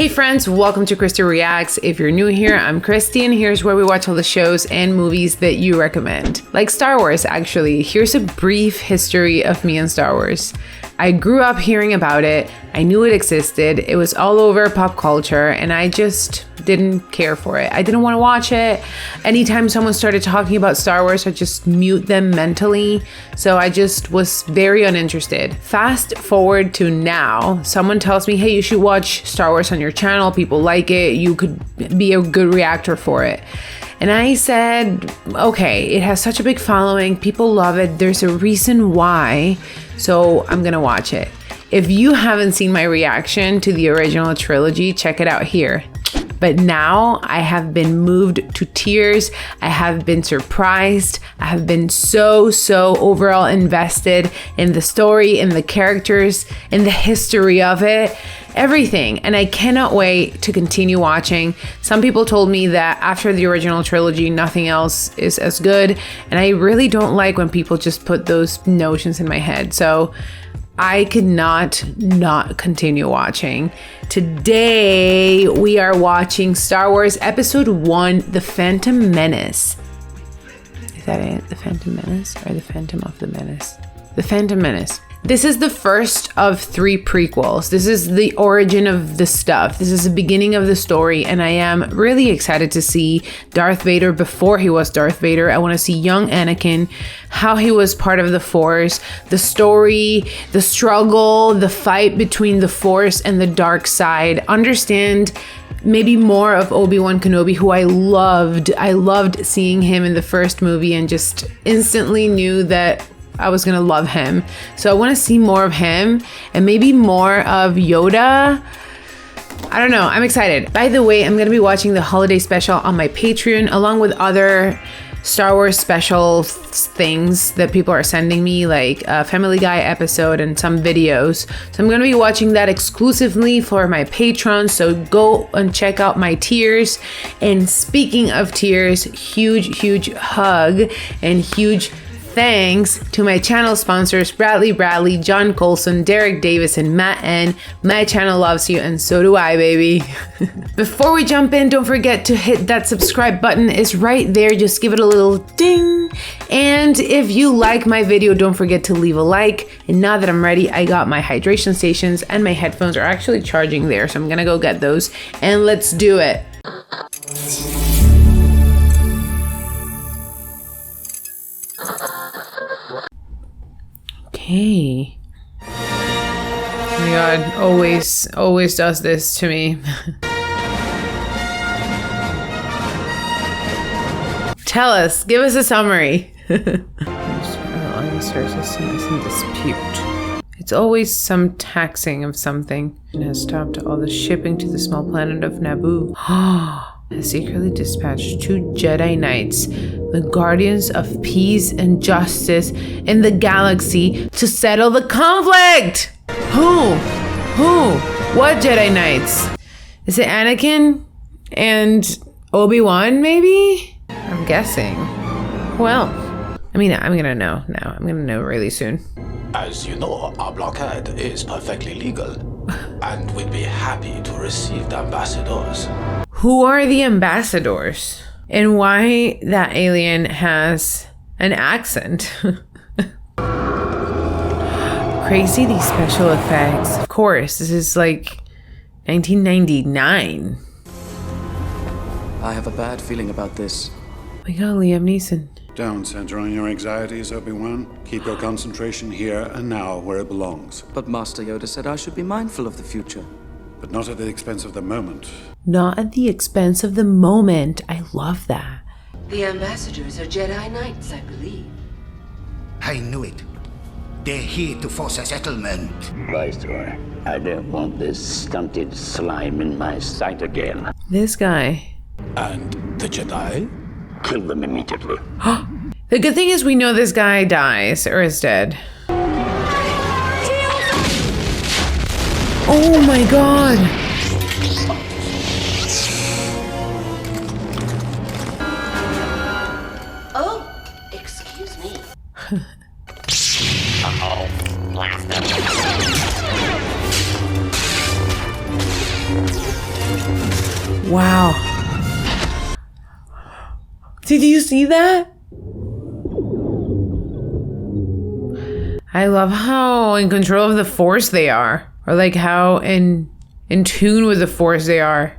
Hey friends, welcome to Christy Reacts. If you're new here, I'm Christy and here's where we watch all the shows and movies that you recommend. Like Star Wars, actually. Here's a brief history of me and Star Wars. I grew up hearing about it. I knew it existed. It was all over pop culture and I just didn't care for it. I didn't want to watch it. Anytime someone started talking about Star Wars, I just mute them mentally. So I just was very uninterested. Fast forward to now, someone tells me, hey, you should watch Star Wars on your channel. People like it. You could be a good reactor for it. And I said, okay, it has such a big following. People love it. There's a reason why. So I'm gonna watch it. If you haven't seen my reaction to the original trilogy, check it out here. But now I have been moved to tears. I have been surprised. I have been so overall invested in the story, in the characters, in the history of it, everything. And I cannot wait to continue watching. Some people told me that after the original trilogy, nothing else is as good. And I really don't like when people just put those notions in my head. So I could not continue watching. Today, we are watching Star Wars Episode 1, The Phantom Menace. Is that it? The Phantom Menace or The Phantom of the Menace? The Phantom Menace. This is the first of 3 prequels. This is the origin of the stuff. This is the beginning of the story, and I am really excited to see Darth Vader before he was Darth Vader. I want to see young Anakin, how he was part of the Force, the story, the struggle, the fight between the Force and the dark side. Understand maybe more of Obi-Wan Kenobi, who I loved. I loved seeing him in the first movie and just instantly knew that I was gonna love him. So I want to see more of him and maybe more of Yoda. I don't know. I'm excited. By the way, I'm gonna be watching the holiday special on my Patreon along with other Star Wars special things that people are sending me, like a Family Guy episode and some videos. So I'm gonna be watching that exclusively for my patrons. So go and check out my tiers. And speaking of tiers, huge hug and huge thanks to my channel sponsors, Bradley, John Colson, Derek Davis, and Matt N. My channel loves you, and so do I, baby. Before we jump in, don't forget to hit that subscribe button. It's right there. Just give it a little ding. And if you like my video, don't forget to leave a like. And now that I'm ready, I got my hydration stations and my headphones are actually charging there. So I'm gonna go get those and let's do it. Okay. Oh my God, always does this to me. Tell us, give us a summary. It's always some taxing of something. It has stopped all the shipping to the small planet of Naboo. Has secretly dispatched 2 Jedi Knights, the guardians of peace and justice in the galaxy, to settle the conflict. Who? What Jedi Knights? Is it Anakin and Obi-Wan, maybe? I'm guessing. Well, I mean, I'm gonna know now. I'm gonna know really soon. As you know, our blockade is perfectly legal, and we'd be happy to receive the ambassadors. Who are the ambassadors? And why that alien has an accent? Crazy, these special effects. Of course, this is like 1999. I have a bad feeling about this. We got Liam Neeson. Don't center on your anxieties, Obi-Wan. Keep your concentration here and now where it belongs. But Master Yoda said I should be mindful of the future. But not at the expense of the moment. Not at the expense of the moment. I love that. The ambassadors are Jedi Knights, I believe. I knew it. They're here to force a settlement. Viceroy, I don't want this stunted slime in my sight again. This guy. And the Jedi? Kill them immediately. The good thing is we know this guy dies or is dead. Oh my God. Oh, excuse me. Uh-oh. Blast them. Wow. Did you see that? I love how in control of the Force they are. Or like how in tune with the Force they are.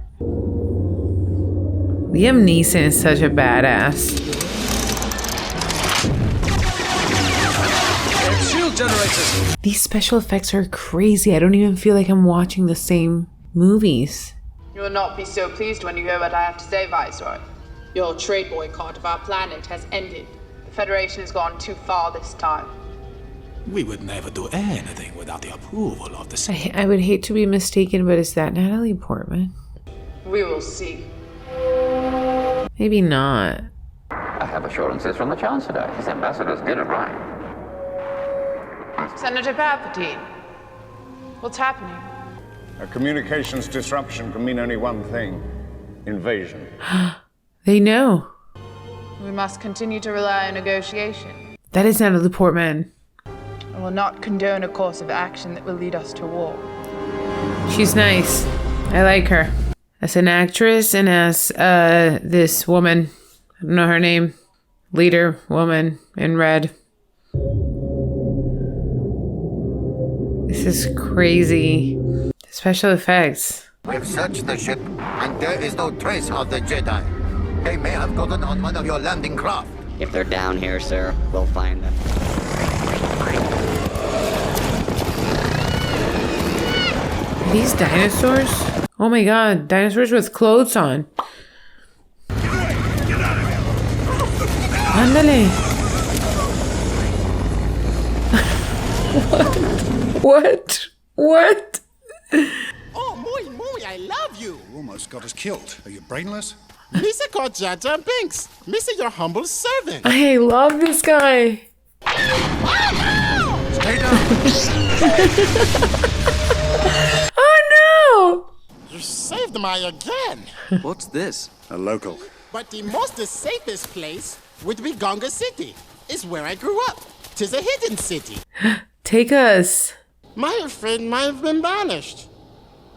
Liam Neeson is such a badass. Shield generators. These special effects are crazy. I don't even feel like I'm watching the same movies. You will not be so pleased when you hear what I have to say, Viceroy. Your trade boycott of our planet has ended. The Federation has gone too far this time. We would never do anything without the approval of the Sith. I would hate to be mistaken, but is that Natalie Portman? We will see. Maybe not. I have assurances from the Chancellor. His ambassadors did it right. Senator Palpatine, what's happening? A communications disruption can mean only one thing. Invasion. They know. We must continue to rely on negotiation. That is Natalie Portman. I will not condone a course of action that will lead us to war. She's nice. I like her. As an actress and as this woman, I don't know her name, leader woman in red. This is crazy. Special effects. We've searched the ship, and there is no trace of the Jedi. They may have gotten on one of your landing craft. If they're down here, sir, we'll find them. Are these dinosaurs? Oh my god, dinosaurs with clothes on. Ándale. What? What? Oh, muy, I love you. You almost got us killed. Are you brainless? Misa called Jar Jar Binks. Misa, your humble servant. I love this guy. Stay down. Oh no! You saved my again. What's this? A local. But the most safest place would be Gonga City. It's where I grew up. 'Tis a hidden city. Take us. My friend might have been banished.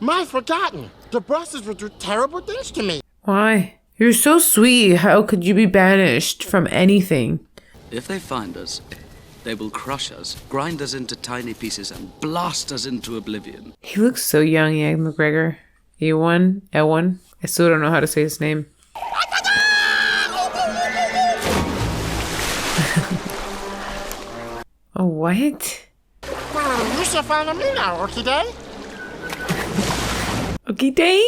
My forgotten. The bosses would do terrible things to me. Why? You're so sweet. How could you be banished from anything? If they find us, they will crush us, grind us into tiny pieces, and blast us into oblivion. He looks so young, Ian McGregor. Ewan? I still don't know how to say his name. Oh, what? You should follow me now, okay, day? Okay, day?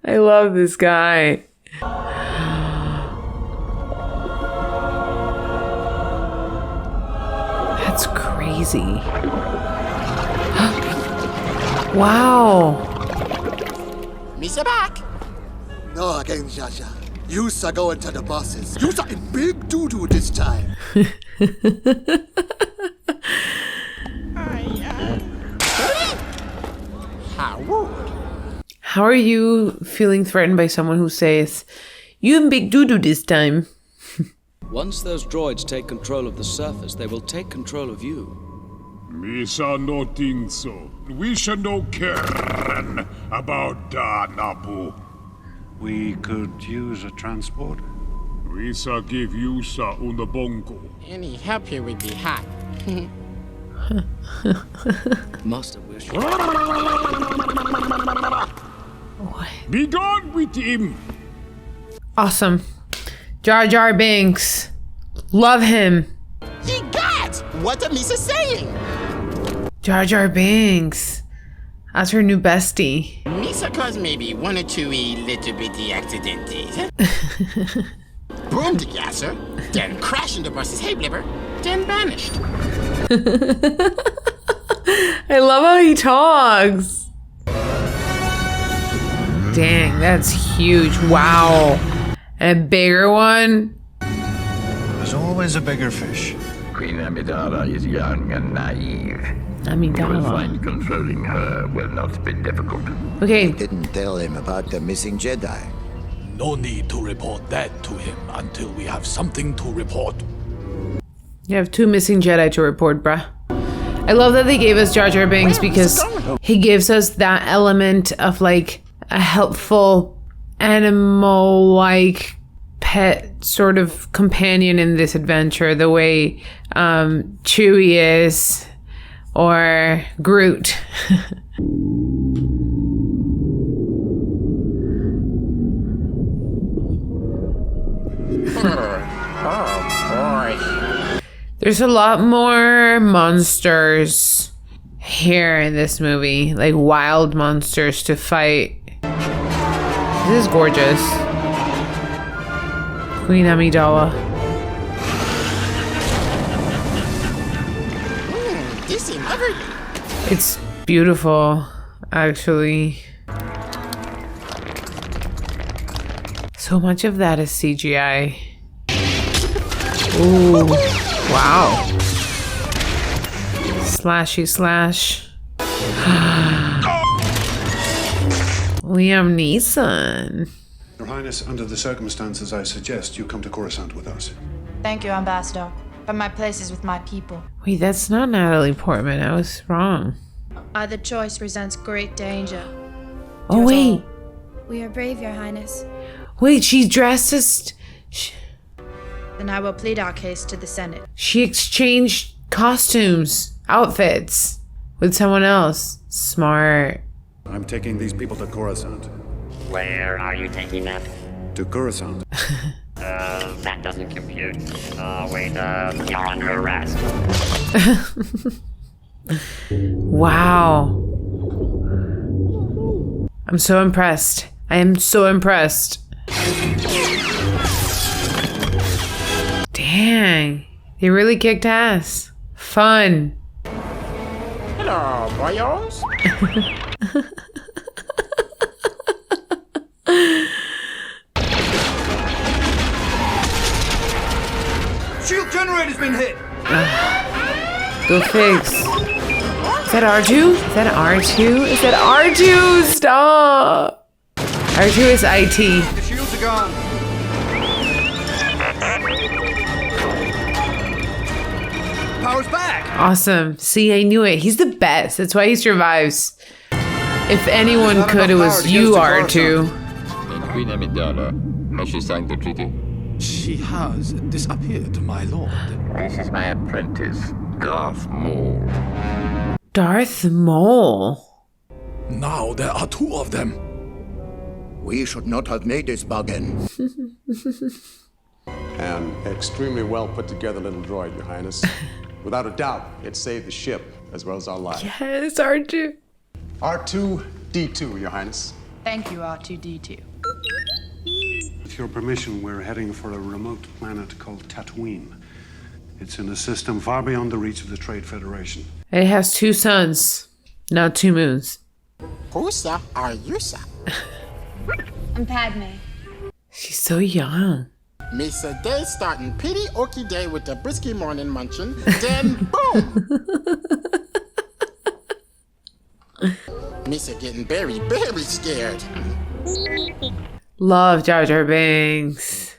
I love this guy. That's crazy. Wow. Misa back. No, again, Jar Jar. You are going to the bosses. You are in big doo-doo this time. How rude. How are you feeling threatened by someone who says, "You in big doo-doo this time"? Once those droids take control of the surface, they will take control of you. Misa no think so. We should no care about that, Nabu. We could use a transport. We shall give you sa una bongo. Any help here would be hot. Master wish. Be gone with him. Awesome. Jar Jar Binks. Love him. Ye gods! What are Misa saying? Jar Jar Binks. That's her new bestie. Misa caused maybe one or two little bitty accidentes. Boom the gasser, then crash into buses, hey blibber, then vanished. I love how he talks. Dang, that's huge. Wow. And a bigger one. There's always a bigger fish. Queen Amidala is young and naive. You will Amidala. find controlling her will not be difficult. Okay. Didn't tell him about the missing Jedi. No need to report that to him until we have something to report. You have 2 missing Jedi to report, bruh. I love that they gave us Jar Jar Binks because he gives us that element of like a helpful animal-like pet sort of companion in this adventure, the way Chewie is, or Groot. There's a lot more monsters here in this movie, like wild monsters to fight. This is gorgeous. Queen Amidala. This is lovely. It's beautiful, actually. So much of that is CGI. Ooh, wow. Slashy slash. Liam Neeson. Your Highness, under the circumstances, I suggest you come to Coruscant with us. Thank you, Ambassador, but my place is with my people. Wait, that's not Natalie Portman. I was wrong. Either choice presents great danger. Oh, wait. We are brave, Your Highness. Wait, she's dressed as... Then I will plead our case to the Senate. She exchanged costumes, outfits, with someone else. Smart. I'm taking these people to Coruscant. Where are you taking them? To Coruscant. That doesn't compute. Wait, you're under arrest. Wow. I'm so impressed. I am so impressed. Dang. They really kicked ass. Fun. Hello, boyos. Shield generator's been hit. Go fix. Is that R2? Is that R2? Is that R2? Stop. R2 is IT. The shields are gone. Power's back. Awesome. See, I knew it. He's the best. That's why he survives. If anyone could, it was you, R2. And Queen Amidala, has she signed the treaty? She has disappeared, my lord. This is my apprentice, Darth Maul. Darth Maul? Now there are two of them. We should not have made this bargain. An extremely well put together little droid, Your Highness. Without a doubt, it saved the ship as well as our lives. Yes, R2. R2-D2, Your Highness. Thank you, R2-D2. With your permission, we're heading for a remote planet called Tatooine. It's in a system far beyond the reach of the Trade Federation. It has 2 suns, not 2 moons. Who's are you, sir? I'm Padme. She's so young. Misa Day starting pretty okie day with the brisky morning munchin', then boom! Misa getting very, very scared. Love Jar Jar Binks.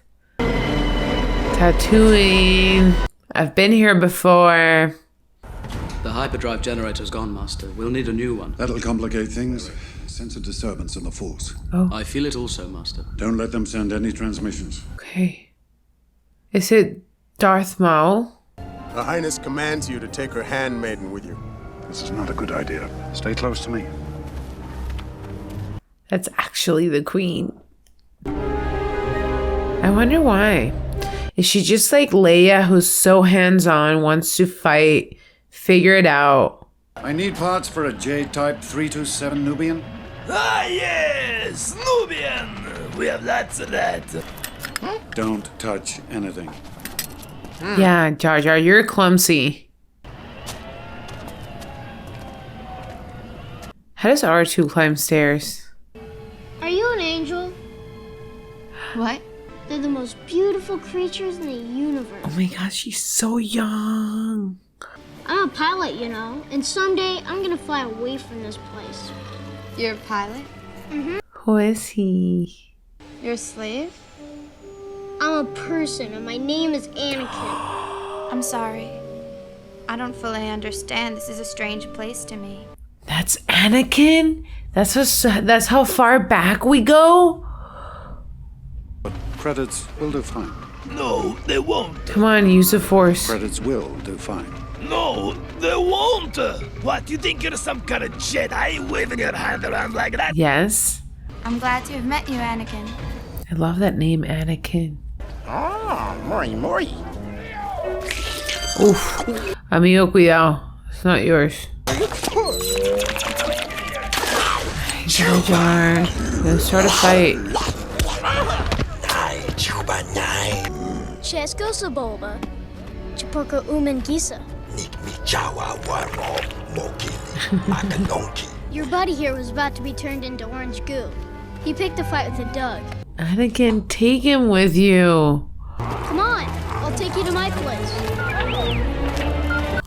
Tatooine. I've been here before. The hyperdrive generator's gone, Master. We'll need a new one. That'll complicate things. Sense a disturbance in the Force. Oh. I feel it also, Master. Don't let them send any transmissions. Okay. Is it Darth Maul? Her Highness commands you to take her handmaiden with you. This is not a good idea. Stay close to me. That's actually the Queen. I wonder why. Is she just like Leia, who's so hands-on, wants to fight, figure it out? I need parts for a J-type 327 Nubian. Ah, yes! Nubian! We have lots of that. Don't touch anything. Yeah, Jar Jar, you're clumsy. How does R2 climb stairs? Are you an angel? What? They're the most beautiful creatures in the universe. Oh my gosh, she's so young. I'm a pilot, you know, and someday I'm gonna fly away from this place. You're a pilot? Mm-hmm. Who is he? You're a slave? I'm a person, and my name is Anakin. I'm sorry. I don't fully understand. This is a strange place to me. That's Anakin? That's how far back we go? But credits will do fine. No, they won't. Come on, use the Force. Credits will do fine. No, they won't. What, you think you're some kind of Jedi waving your hand around like that? Yes. I'm glad to have met you, Anakin. I love that name, Anakin. Ah, Mori. Oof. Amigo, cuidado. It's not yours. Jar Jar. Let's start a fight. Chesko Saboba. Chiporka Uman Gisa. Your buddy here was about to be turned into orange goo. He picked a fight with a Doug. Anakin, take him with you. Come on, I'll take you to my place.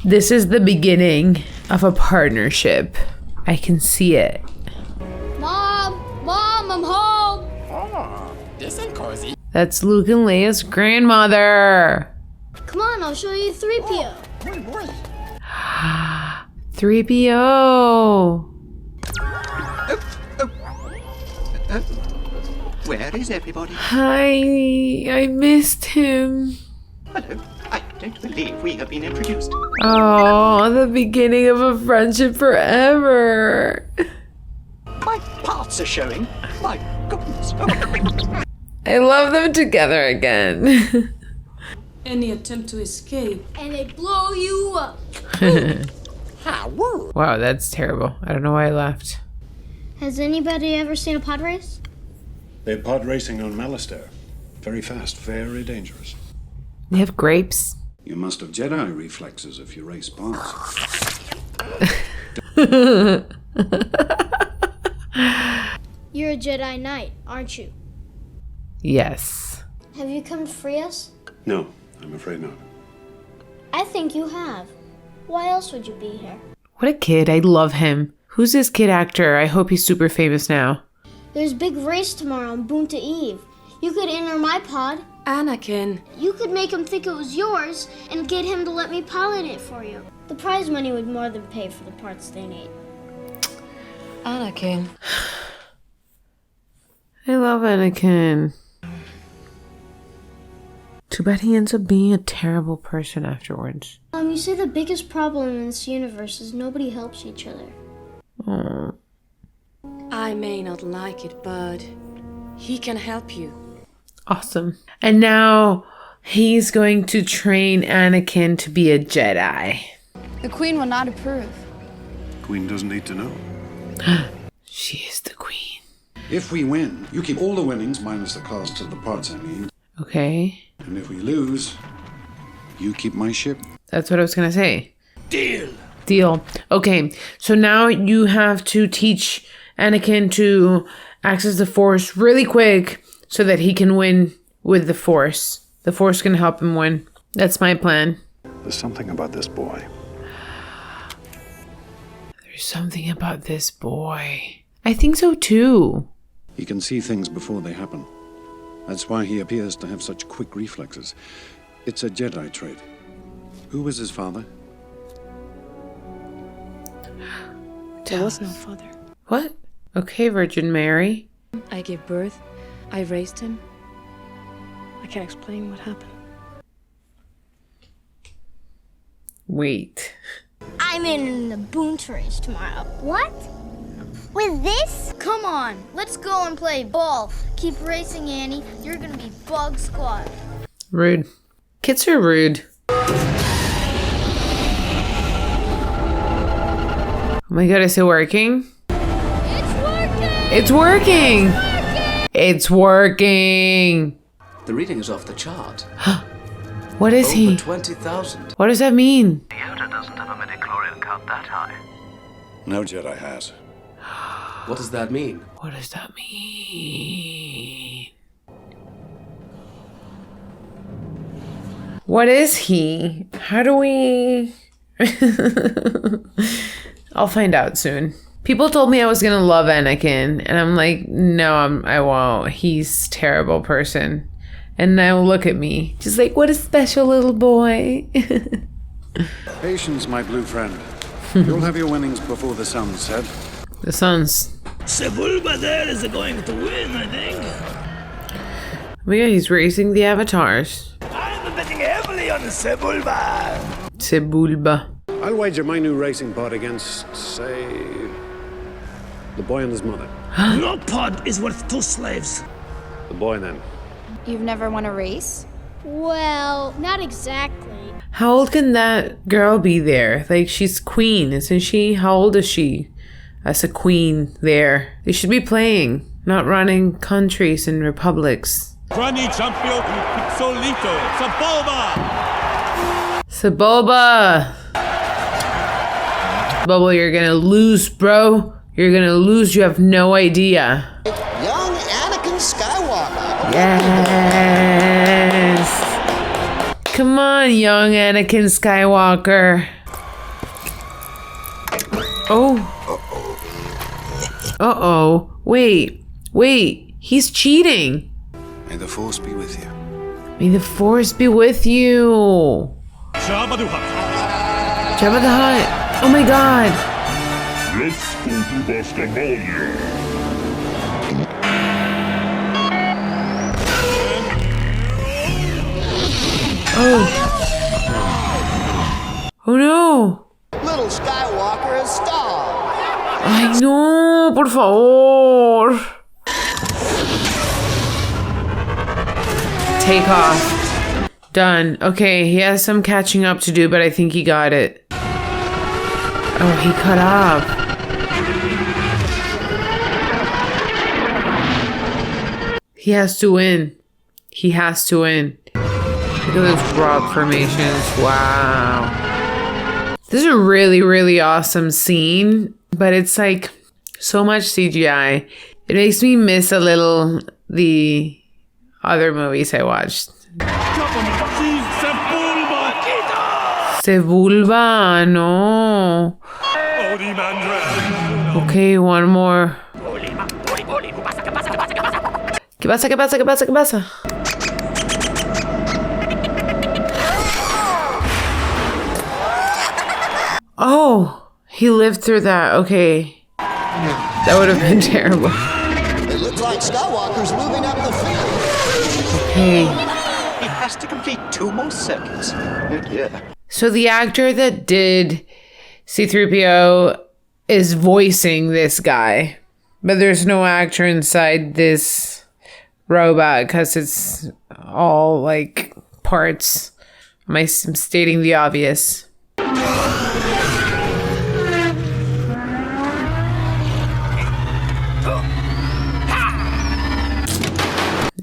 This is the beginning of a partnership. I can see it. Mom, I'm home. Oh, this ain't cozy. That's Luke and Leia's grandmother. Come on, I'll show you 3PO. 3PO. Where is everybody? Hi, I missed him. Hello. I don't believe we have been introduced. Oh, the beginning of a friendship forever. My parts are showing. My goodness. I love them together again. Any attempt to escape, and they blow you up. Wow, that's terrible. I don't know why I laughed. Has anybody ever seen a pod race? They're pod racing on Malastare. Very fast, very dangerous. They have grapes. You must have Jedi reflexes if you race pods. You're a Jedi Knight, aren't you? Yes. Have you come to free us? No, I'm afraid not. I think you have. Why else would you be here? What a kid. I love him. Who's this kid actor? I hope he's super famous now. There's a big race tomorrow on Boonta Eve. You could enter my pod. Anakin. You could make him think it was yours and get him to let me pilot it for you. The prize money would more than pay for the parts they need. Anakin. I love Anakin. Too bad he ends up being a terrible person afterwards. You say the biggest problem in this universe is nobody helps each other. Oh. I may not like it, but he can help you. Awesome. And now he's going to train Anakin to be a Jedi. The Queen will not approve. Queen doesn't need to know. She is the Queen. If we win, you keep all the winnings minus the cost of the parts I mean. Okay. And if we lose, you keep my ship. That's what I was going to say. Deal. Okay. So now you have to teach Anakin to access the Force really quick so that he can win with the Force. The Force can help him win. That's my plan. There's something about this boy. There's something about this boy. I think so too. He can see things before they happen. That's why he appears to have such quick reflexes. It's a Jedi trait. Who was his father? There was no father. What? Okay, Virgin Mary. I gave birth. I raised him. I can't explain what happened. Wait. I'm in the Boonta race tomorrow. What? With this? Come on, let's go and play ball. Keep racing, Annie. You're gonna be Bug Squad. Rude. Kids are rude. Oh my god, is it working? It's working! It's working! The reading is off the chart. What is he? Over 20,000. What does that mean? Yoda doesn't have a midichlorian count that high. No Jedi has. What does that mean? What does that mean? What is he? How do we... I'll find out soon. People told me I was gonna love Anakin, and I'm like, no, I won't. He's a terrible person. And now look at me, just like, what a special little boy. Patience, my blue friend. You'll have your winnings before the sun set. The sun's. Sebulba there is going to win, I think. Oh yeah, he's racing the avatars. I'm betting heavily on the Sebulba. Sebulba. I'll wager my new racing pod against, say, the boy and his mother. No pod is worth 2 slaves. The boy, then. You've never won a race? Well, not exactly. How old can that girl be there? Like, she's queen, isn't she? How old is she as a queen there? They should be playing, not running countries and republics. Granny Champion Solito, Sebulba! Sebulba! Bubble, you're gonna lose, bro. You're gonna lose. You have no idea. Young Anakin Skywalker. Yes. Come on, young Anakin Skywalker. Oh. Uh-oh. Wait. He's cheating. May the Force be with you. May the Force be with you. Jabba the Hutt. Jabba the Hutt. Oh my god. Let's go to Bastamolia. Oh. Oh no. Little Skywalker is stalled. Ay no, por favor. Take off. Done. Okay, he has some catching up to do, but I think he got it. Oh, he cut off. He has to win. He has to win. Look at those rock formations. Wow. This is a really, really awesome scene, but it's like so much CGI. It makes me miss a little the other movies I watched. Sebulba, no. Okay, one more. ¿Qué pasa? ¿Qué pasa? ¿Qué pasa? ¿Qué pasa? Oh, he lived through that. Okay. That would have been terrible. It looks like Skywalker's moving up the field. Okay. He has to complete 2 more circuits. Yeah. So the actor that did C-3PO is voicing this guy, but there's no actor inside this robot because it's all like parts. I'm stating the obvious.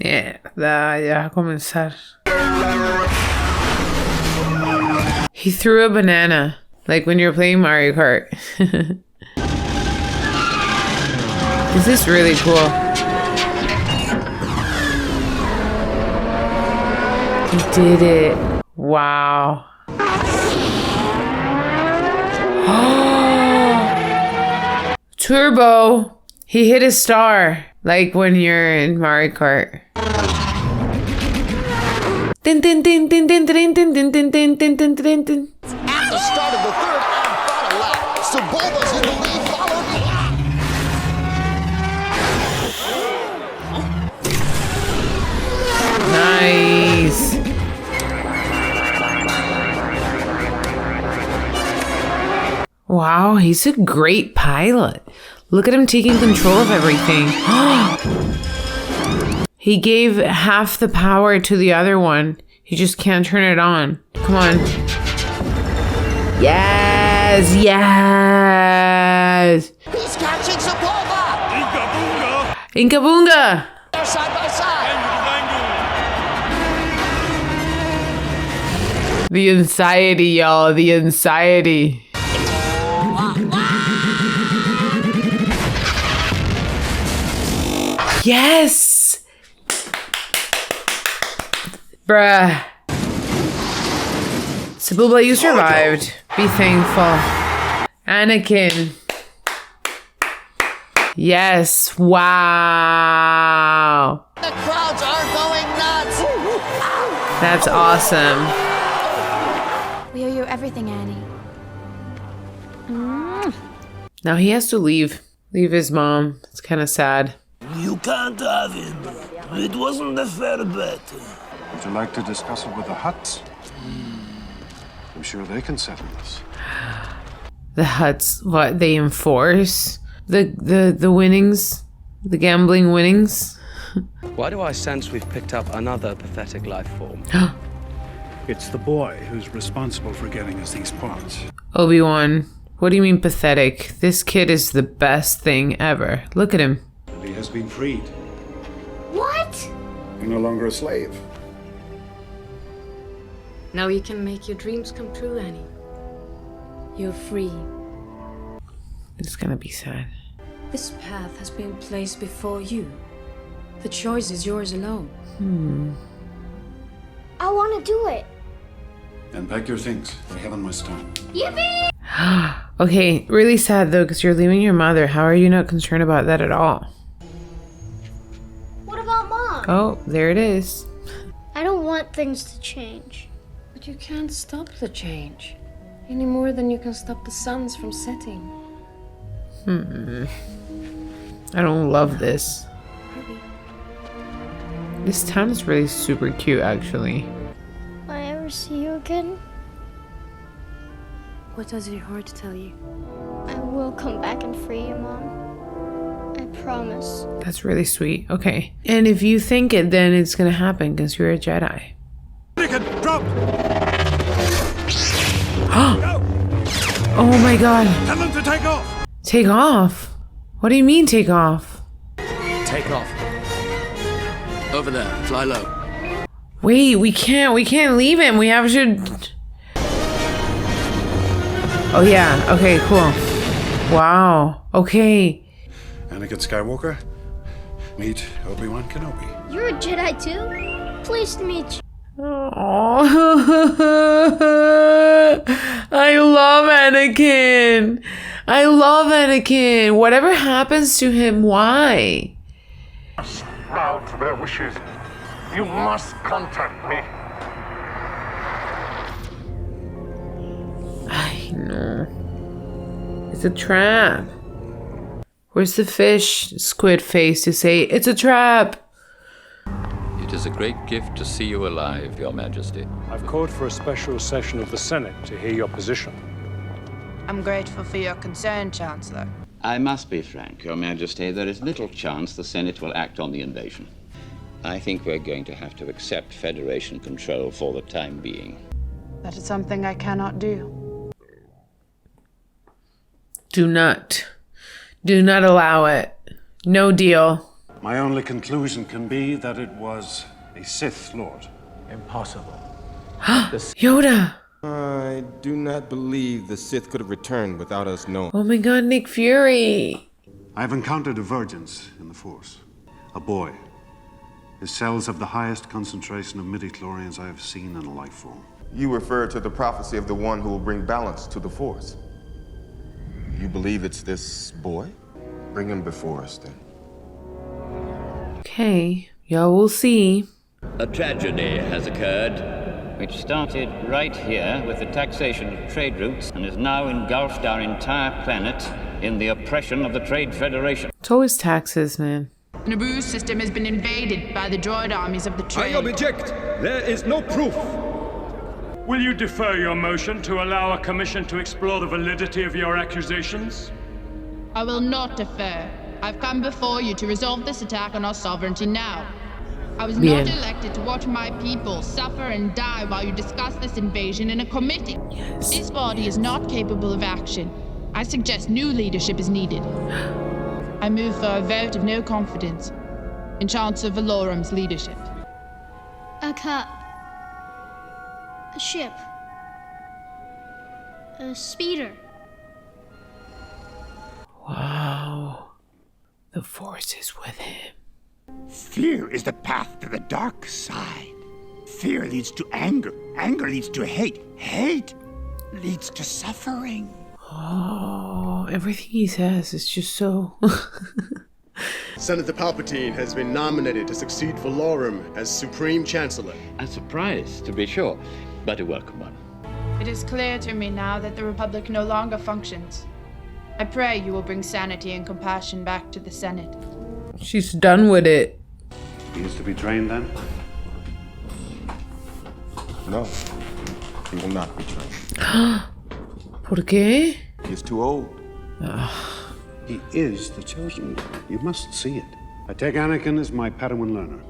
Yeah, ya va a comenzar. He threw a banana, like when you're playing Mario Kart. This is really cool. He did it. Wow. Turbo. He hit a star, like when you're in Mario Kart. Din, din, din, din, din, din, din, din, din, din, din, din, din, din. At the start of the third and final lap, Sebulba's in the lead, followed Nice. Wow, he's a great pilot. Look at him taking control of everything. He gave half the power to the other one. He just can't turn it on. Come on. Yes, yes. He's catching Sebulba. Inka Boonga. They're side by side. The anxiety, y'all. The anxiety. Yes. Bruh. Sebulba, you survived. Be thankful. Anakin. Yes. Wow. The crowds are going nuts. That's awesome. We owe you everything, Annie. Now he has to leave his mom. It's kind of sad. You can't have him. It wasn't a fair bet. Would you like to discuss it with the Hutts? I'm sure they can settle this. The Hutts, what, they enforce the winnings, the gambling winnings? Why do I sense we've picked up another pathetic life form? It's the boy who's responsible for getting us these parts. Obi-Wan, what do you mean pathetic? This kid is the best thing ever. Look at him. And he has been freed. What? You're no longer a slave. Now you can make your dreams come true, Annie. You're free. It's gonna be sad. This path has been placed before you. The choice is yours alone. I want to do it. Then pack your things. They haven't much time. Yippee! Okay, really sad though, because you're leaving your mother. How are you not concerned about that at all? What about Mom? Oh, there it is. I don't want things to change. But you can't stop the change. Any more than you can stop the suns from setting. I don't love this. This town is really super cute, actually. Will I ever see you again? What does your heart tell you? I will come back and free you, Mom. I promise. That's really sweet. Okay. And if you think it, then it's gonna happen because you're a Jedi. Anakin, drop! Oh my god. Tell them to take off! Take off? What do you mean take off? Take off. Over there, fly low. Wait, we can't leave him. We have to... Oh yeah, okay, cool. Wow, okay. Anakin Skywalker, meet Obi-Wan Kenobi. You're a Jedi too? Pleased to meet you. Oh, I love Anakin. I love Anakin. Whatever happens to him, why? Bow to their wishes. You must contact me. I know. It's a trap. Where's the fish squid face to say it's a trap? It is a great gift to see you alive, Your Majesty. I've called for a special session of the Senate to hear your position. I'm grateful for your concern, Chancellor. I must be frank, Your Majesty. There is little chance the Senate will act on the invasion. I think we're going to have to accept Federation control for the time being. That is something I cannot do. Do not allow it. No deal. My only conclusion can be that it was a Sith Lord. Impossible. Yoda! I do not believe the Sith could have returned without us knowing. Oh my god, Nick Fury! I've encountered emergence in the Force. A boy. His cells have the highest concentration of midi-chlorians I have seen in a life form. You refer to the prophecy of the one who will bring balance to the Force. You believe it's this boy? Bring him before us, then. Okay, y'all will see. A tragedy has occurred, which started right here with the taxation of trade routes and has now engulfed our entire planet in the oppression of the Trade Federation. It's always taxes, man. Naboo's system has been invaded by the droid armies of the trade. I object! There is no proof! Will you defer your motion to allow a commission to explore the validity of your accusations? I will not defer. I've come before you to resolve this attack on our sovereignty now. I was not elected to watch my people suffer and die while you discuss this invasion in a committee. Yes. This body is not capable of action. I suggest new leadership is needed. I move for a vote of no confidence in Chancellor Valorum's leadership. A cup. A ship. A speeder. Wow. The Force is with him. Fear is the path to the dark side. Fear leads to anger. Anger leads to hate. Hate leads to suffering. Oh, everything he says is just so... Senator Palpatine has been nominated to succeed Valorum as Supreme Chancellor. A surprise, to be sure, but a welcome one. It is clear to me now that the Republic no longer functions. I pray you will bring sanity and compassion back to the Senate. She's done with it. He is to be trained then? No, he will not be trained. ¿Por qué? He is too old. He is the chosen one. You must see it. I take Anakin as my Padawan learner.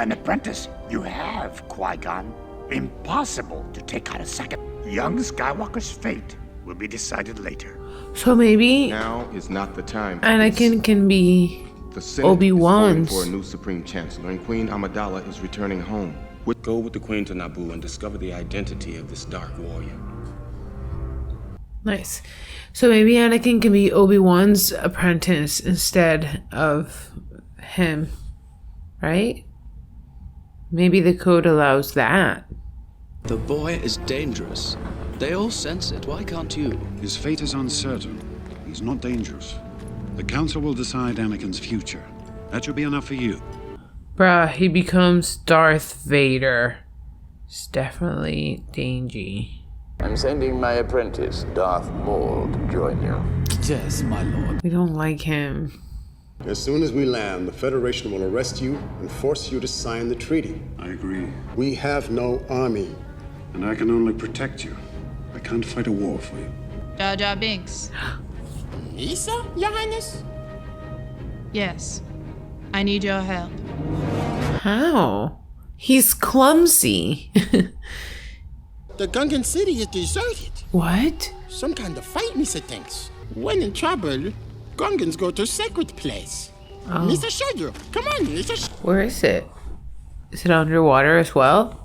An apprentice? You have, Qui-Gon. Impossible to take out a second. Young Skywalker's fate will be decided later. So maybe Now is not the time. Anakin can be The Senate Obi-Wan's. is voting for a new Supreme Chancellor, and Queen Amidala is returning home. Go with the Queen to Naboo and discover the identity of this dark warrior. Nice. So maybe Anakin can be Obi-Wan's apprentice instead of him, right? Maybe the code allows that. The boy is dangerous. They all sense it. Why can't you? His fate is uncertain. He's not dangerous. The Council will decide Anakin's future. That should be enough for you. Bruh, he becomes Darth Vader. It's definitely dangy. I'm sending my apprentice, Darth Maul, to join you. Yes, my lord. We don't like him. As soon as we land, the Federation will arrest you and force you to sign the treaty. I agree. We have no army. And I can only protect you. I can't fight a war for you. Jar Jar Binks. Isa, Your Highness? Yes. I need your help. How? He's clumsy. The Gungan city is deserted. What? Some kind of fight, Misa thinks. When in trouble, Gungans go to sacred place. Oh. Misa show you. Come on, Misa. Where is it? Is it underwater as well?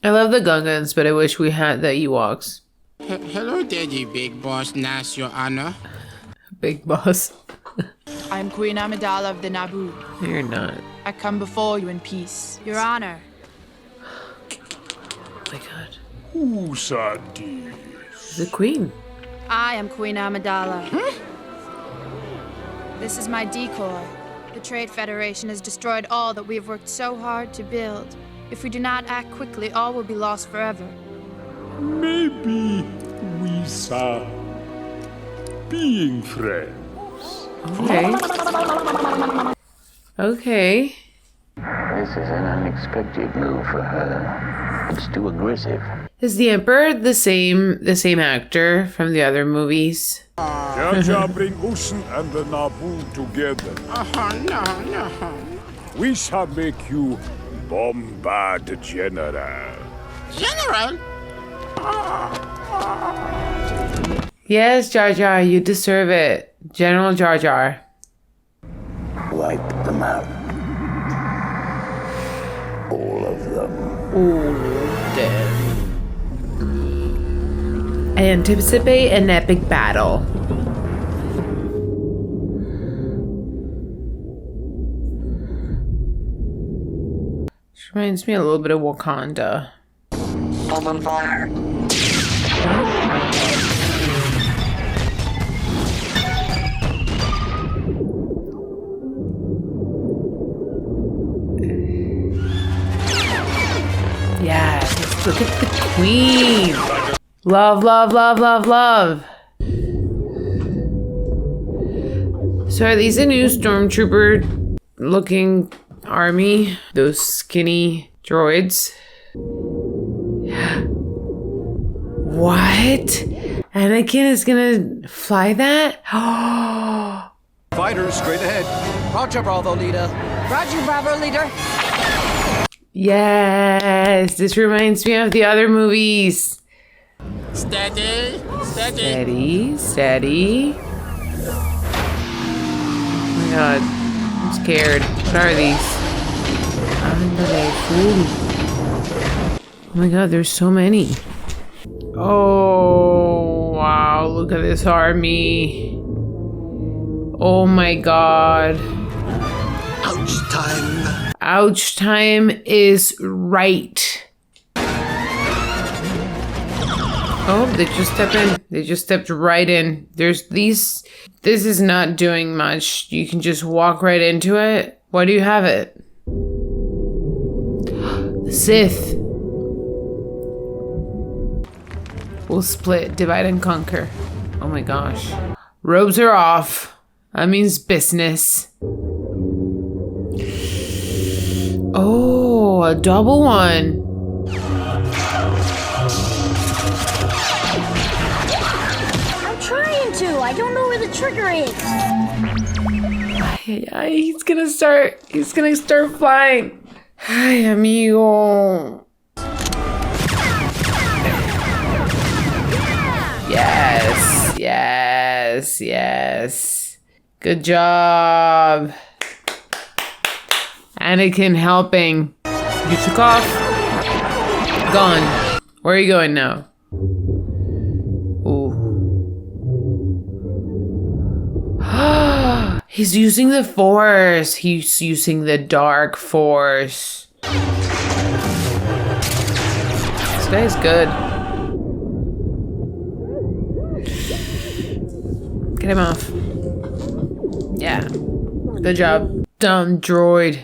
I love the Gungans, but I wish we had the Ewoks. Hello, Daddy, Big Boss Nass, Your Honor. Big boss. I'm Queen Amidala of the Naboo. You're not. I come before you in peace. Your Honor. Oh my god. Who's this? The Queen. I am Queen Amidala. This is my decoy. The Trade Federation has destroyed all that we have worked so hard to build. If we do not act quickly, all will be lost forever. Maybe we saw being friends. Okay. Okay. This is an unexpected move for her. It's too aggressive. Is the Emperor the same actor from the other movies? Jar Jar bring Ocean and the Naboo together. No. We shall make you Bombard General. General? Yes, Jar Jar, you deserve it. General Jar Jar. Wipe them out. All of them. All dead. I anticipate an epic battle. This reminds me a little bit of Wakanda. Open fire. Yes, look at the Queen. Love, love, love, love, love. So are these a new stormtrooper looking army? Those skinny droids? What? Anakin is gonna fly that? Fighters, straight ahead. Roger, Bravo, leader. Roger, Bravo, leader. Yes, this reminds me of the other movies. Steady. Steady, steady. Oh my god, I'm scared. What are these? Andale, fool. Oh my god, there's so many. Oh, wow, look at this army. Oh my god. Ouch time. Ouch time is right. Oh, they just stepped in. They just stepped right in. There's these. This is not doing much. You can just walk right into it. Why do you have it? Sith will split, divide and conquer. Oh my gosh. Robes are off. That means business. Oh, a double one. I'm trying to. I don't know where the trigger is. He's gonna start flying. Hi, amigo. Yes, yes, yes. Good job. Anakin helping. You took off. Gone. Where are you going now? Ooh. He's using the Force. He's using the Dark Force. This guy's good. Get him off. Yeah. Good job. Dumb droid.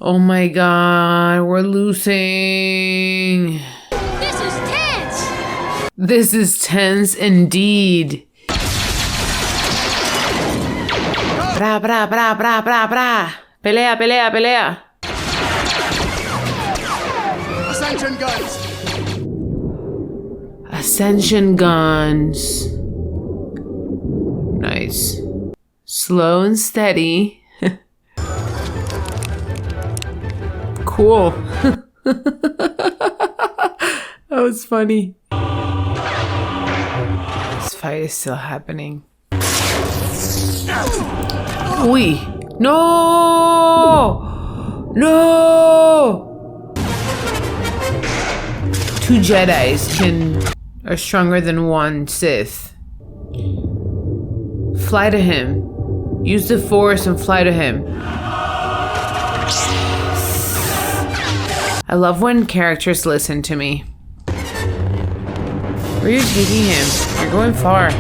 Oh my god, we're losing. This is tense. This is tense indeed. Bra, bra, bra, bra, bra, bra. Pelea, pelea, pelea. Ascension guns. Ascension guns. Nice. Slow and steady. Cool. That was funny. This fight is still happening. Oi! No! No! Two Jedis are stronger than one Sith. Fly to him. Use the Force and fly to him. I love when characters listen to me. Where are you taking him? You're going far.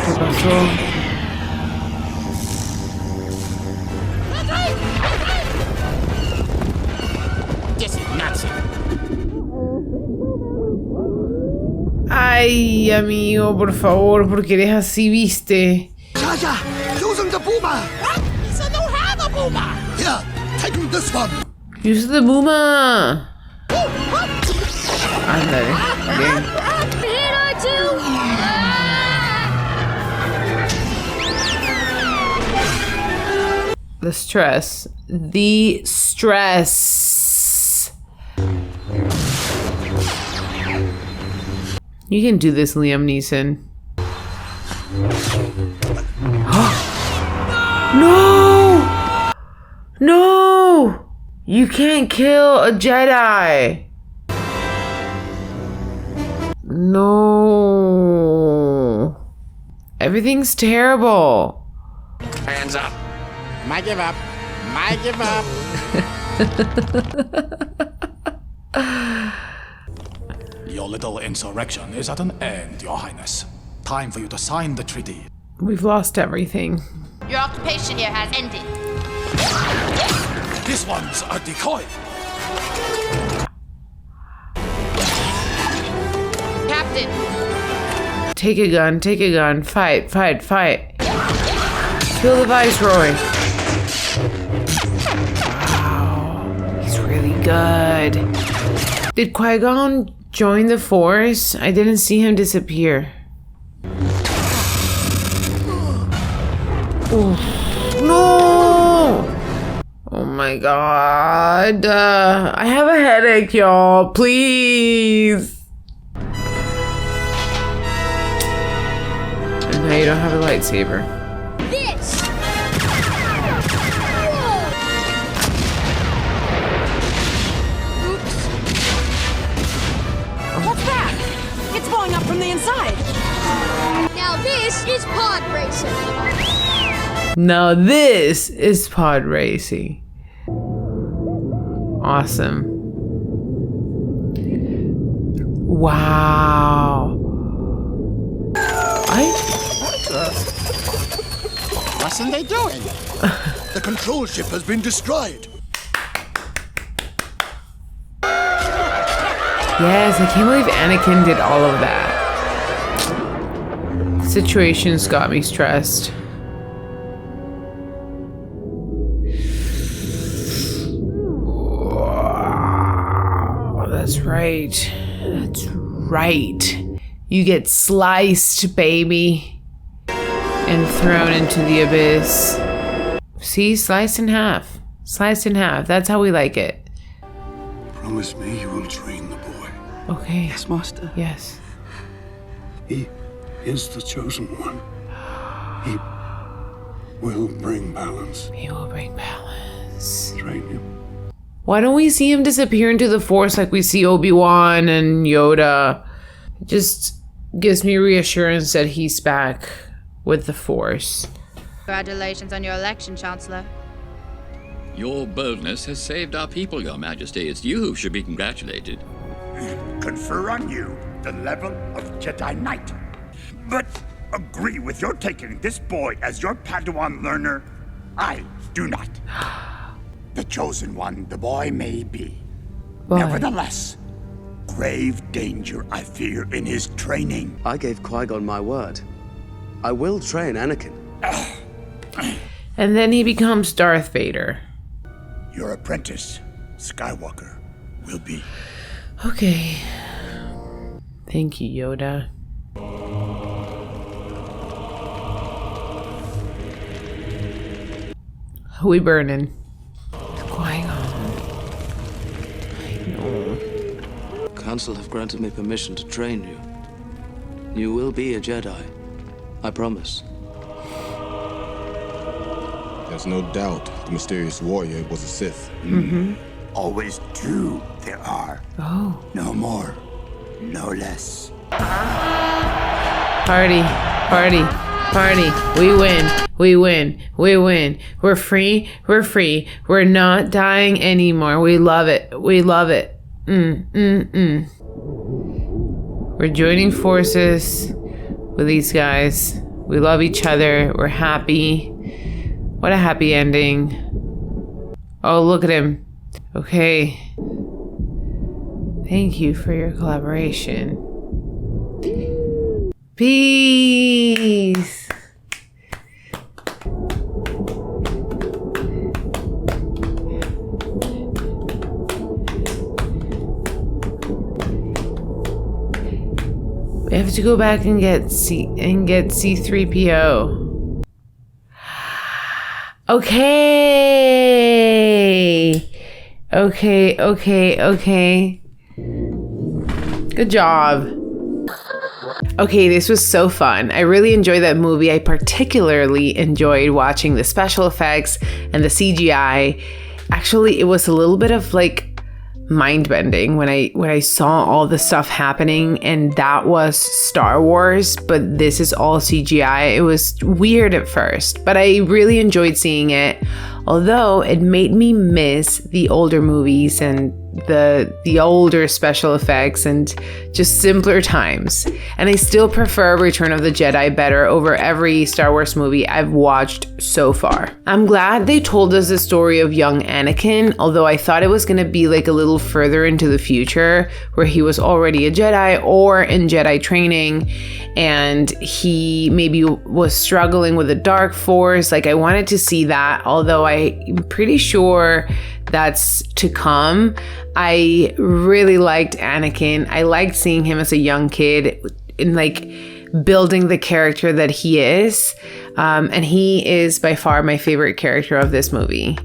¿Qué pasó? This is nuts. Ay, amigo, por favor, ¿por qué eres así, viste? Jar Jar, using the boomer. He said don't have a boomer. Here, take this one. Use the boomer. Ándale, bien. The stress. The stress. You can do this, Liam Neeson. No! No! You can't kill a Jedi. No. Everything's terrible. Hands up. Might give up. Might give up. Your little insurrection is at an end, Your Highness. Time for you to sign the treaty. We've lost everything. Your occupation here has ended. This one's a decoy. Captain. Take a gun, take a gun. Fight, fight, fight. Kill the Viceroy. Wow. He's really good. Did Qui-Gon join the Force? I didn't see him disappear. Ooh. No! Oh my god. I have a headache, y'all. Please. And now you don't have a lightsaber. This! Oops. What's that? It's blowing up from the inside. Now this is pod racing. Now this is pod racing. Awesome. Wow. What's they doing? The control ship has been destroyed. Yes, I can't believe Anakin did all of that. Situations got me stressed. Oh, that's right. That's right. You get sliced, baby, and thrown into the abyss. See, sliced in half. Sliced in half. That's how we like it. Promise me you will train the boy. Okay. Yes, Master. Yes. He is the chosen one. He will bring balance. He will bring balance. Train him. Why don't we see him disappear into the Force like we see Obi-Wan and Yoda? It just gives me reassurance that he's back with the Force. Congratulations on your election, Chancellor. Your boldness has saved our people, Your Majesty. It's you who should be congratulated. Confer on you the level of Jedi Knight. But agree with your taking this boy as your Padawan learner? I do not. The chosen one the boy may be. Boy. Nevertheless, grave danger I fear in his training. I gave Qui-Gon my word. I will train Anakin. And then he becomes Darth Vader. Your apprentice, Skywalker, will be. Okay. Thank you, Yoda. Who we burning? Qui-Gon. I know. Council have granted me permission to train you. You will be a Jedi. I promise. There's no doubt the mysterious warrior was a Sith. Mm-hmm. Always two there are. Oh. No more, no less. Party, party, party. We win, we win, we win. We're free, we're free. We're not dying anymore. We love it, we love it. We're joining forces with these guys. We love each other. We're happy. What a happy ending. Oh, look at him. Okay. Thank you for your collaboration. Peace. We have to go back and get C3PO. Okay. Okay. Good job. Okay, this was so fun. I really enjoyed that movie. I particularly enjoyed watching the special effects and the CGI. Actually, it was a little bit of like mind-bending when I saw all the stuff happening, and that was Star Wars, but this is all CGI. It was weird at first, but I really enjoyed seeing it, although it made me miss the older movies and the older special effects and just simpler times. And I still prefer Return of the Jedi better over every Star Wars movie I've watched so far. I'm glad they told us the story of young Anakin, although I thought it was going to be like a little further into the future where he was already a Jedi or in Jedi training and he maybe was struggling with the dark force. Like, I wanted to see that, although I'm pretty sure that's to come. I really liked Anakin. I liked seeing him as a young kid and like building the character that he is. And he is by far my favorite character of this movie.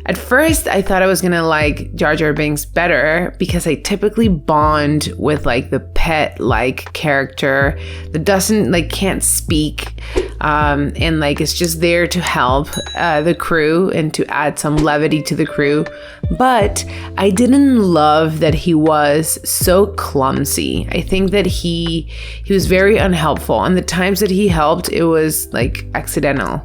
At first, I thought I was gonna like Jar Jar Binks better because I typically bond with like the pet-like character that doesn't like can't speak and like is just there to help the crew and to add some levity to the crew. But I didn't love that he was so clumsy. I think that he was very unhelpful, and the times that he helped, it was like accidental.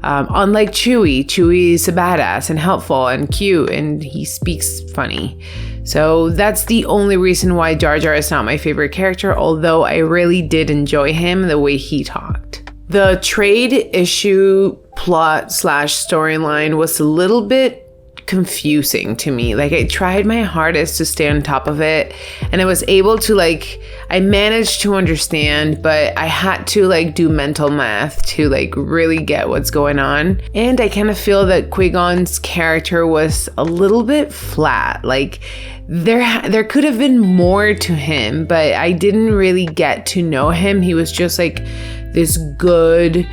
Unlike Chewie is a badass and helpful and cute, and he speaks funny. So that's the only reason why Jar Jar is not my favorite character, although I really did enjoy him the way he talked. The trade issue plot / storyline was a little bit confusing to me. Like, I tried my hardest to stay on top of it, and I was able to, like, I managed to understand, but I had to, like, do mental math to, like, really get what's going on. And I kind of feel that Qui-Gon's character was a little bit flat. Like, there could have been more to him, but I didn't really get to know him. He was just like this good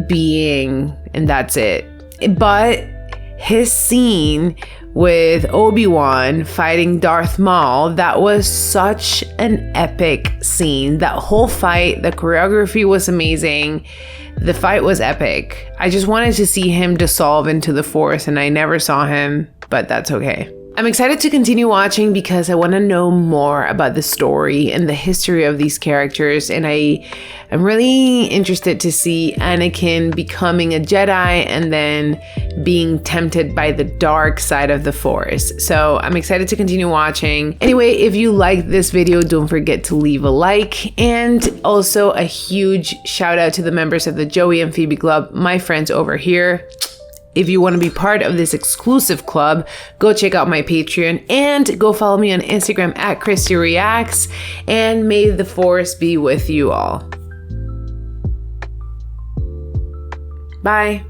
being, and that's it. But his scene with Obi-Wan fighting Darth Maul, that was such an epic scene. That whole fight, the choreography was amazing. The fight was epic. I just wanted to see him dissolve into the Force, and I never saw him, but that's okay. I'm excited to continue watching because I want to know more about the story and the history of these characters, and I'm really interested to see Anakin becoming a Jedi and then being tempted by the dark side of the Force. So I'm excited to continue watching. Anyway, if you liked this video, don't forget to leave a like, and also a huge shout out to the members of the Joey and Phoebe Club, my friends over here. If you want to be part of this exclusive club, go check out my Patreon and go follow me on Instagram at Christy Reacts, and may the Force be with you all. Bye.